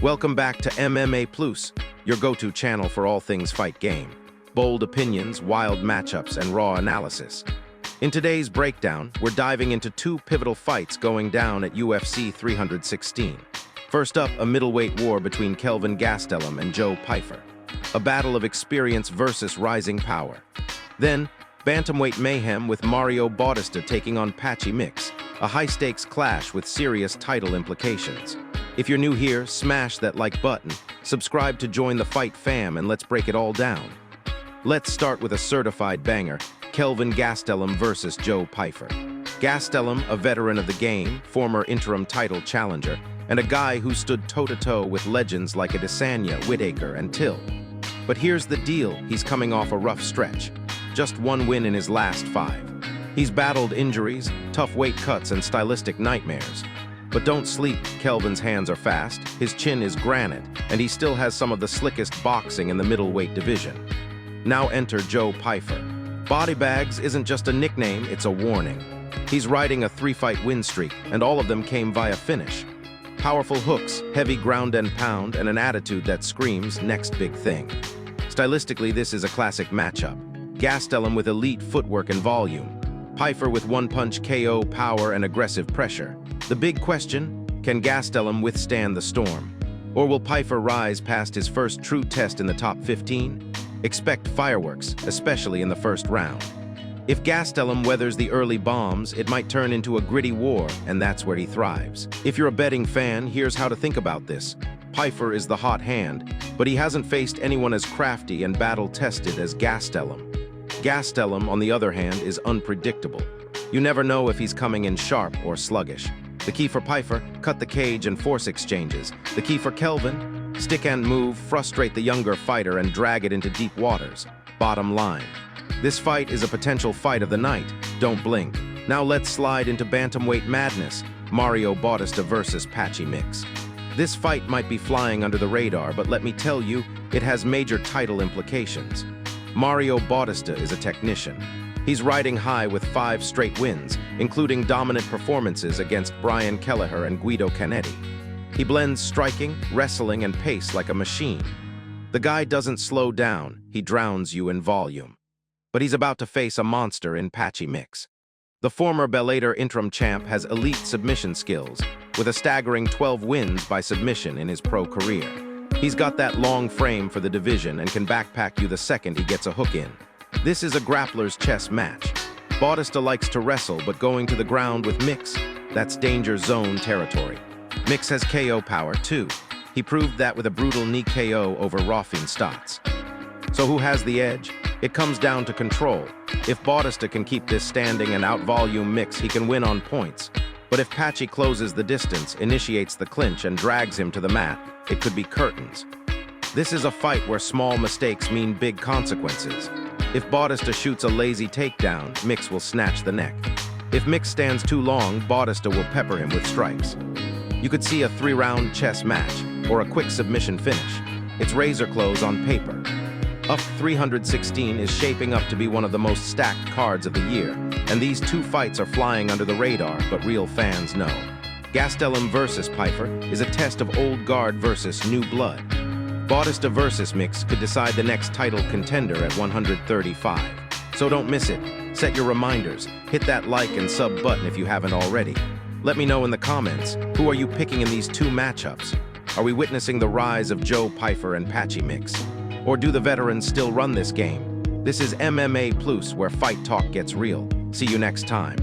Welcome back to MMA Plus, your go-to channel for all things fight game. Bold opinions, wild matchups, and raw analysis. In today's breakdown, we're diving into two pivotal fights going down at UFC 316. First up, a middleweight war between Kelvin Gastelum and Joe Pyfer. A battle of experience versus rising power. Then, bantamweight mayhem with Mario Bautista taking on Patchy, a high-stakes clash with serious title implications. If you're new here, smash that like button, subscribe to join the fight fam, and let's break it all down. Let's start with a certified banger, Kelvin Gastelum versus Joe Pyfer. Gastelum, a veteran of the game, former interim title challenger, and a guy who stood toe-to-toe with legends like Adesanya, Whitaker, and Till. But here's the deal, he's coming off a rough stretch. Just one win in his last 5. He's battled injuries, tough weight cuts, and stylistic nightmares. But don't sleep, Kelvin's hands are fast, his chin is granite, and he still has some of the slickest boxing in the middleweight division. Now enter Joe Pyfer. Body bags isn't just a nickname, it's a warning. He's riding a 3-fight win streak, and all of them came via finish. Powerful hooks, heavy ground and pound, and an attitude that screams next big thing. Stylistically, this is a classic matchup. Gastelum with elite footwork and volume. Pyfer with one-punch KO power and aggressive pressure. The big question, can Gastelum withstand the storm? Or will Pyfer rise past his first true test in the top 15? Expect fireworks, especially in the first round. If Gastelum weathers the early bombs, it might turn into a gritty war, and that's where he thrives. If you're a betting fan, here's how to think about this. Pyfer is the hot hand, but he hasn't faced anyone as crafty and battle-tested as Gastelum. Gastelum, on the other hand, is unpredictable. You never know if he's coming in sharp or sluggish. The key for Pyfer, cut the cage and force exchanges. The key for Kelvin, stick and move, frustrate the younger fighter and drag it into deep waters. Bottom line. This fight is a potential fight of the night. Don't blink. Now let's slide into bantamweight madness. Mario Bautista versus Patchy. This fight might be flying under the radar, but let me tell you, it has major title implications. Mario Bautista is a technician. He's riding high with 5 straight wins, including dominant performances against Brian Kelleher and Guido Canetti. He blends striking, wrestling, and pace like a machine. The guy doesn't slow down, he drowns you in volume. But he's about to face a monster in Patchy. The former Bellator interim champ has elite submission skills, with a staggering 12 wins by submission in his pro career. He's got that long frame for the division and can backpack you the second he gets a hook in. This is a grappler's chess match. Bautista likes to wrestle, but going to the ground with that's danger zone territory. Has KO power too. He proved that with a brutal knee KO over Raufin Stotts. So who has the edge? It comes down to control. If Bautista can keep this standing and out-volume he can win on points. But if Patchy closes the distance, initiates the clinch, and drags him to the mat, it could be curtains. This is a fight where small mistakes mean big consequences. If Bautista shoots a lazy takedown, will snatch the neck. If stands too long, Bautista will pepper him with strikes. You could see a 3-round chess match, or a quick submission finish. It's razor close on paper. UFC 316 is shaping up to be one of the most stacked cards of the year, and these two fights are flying under the radar, but real fans know. Gastelum versus Pyfer is a test of old guard versus new blood. Bautista versus could decide the next title contender at 135. So don't miss it. Set your reminders. Hit that like and sub button if you haven't already. Let me know in the comments, who are you picking in these two matchups? Are we witnessing the rise of Joe Pyfer and Patchy? Or do the veterans still run this game? This is MMA Plus, where fight talk gets real. See you next time.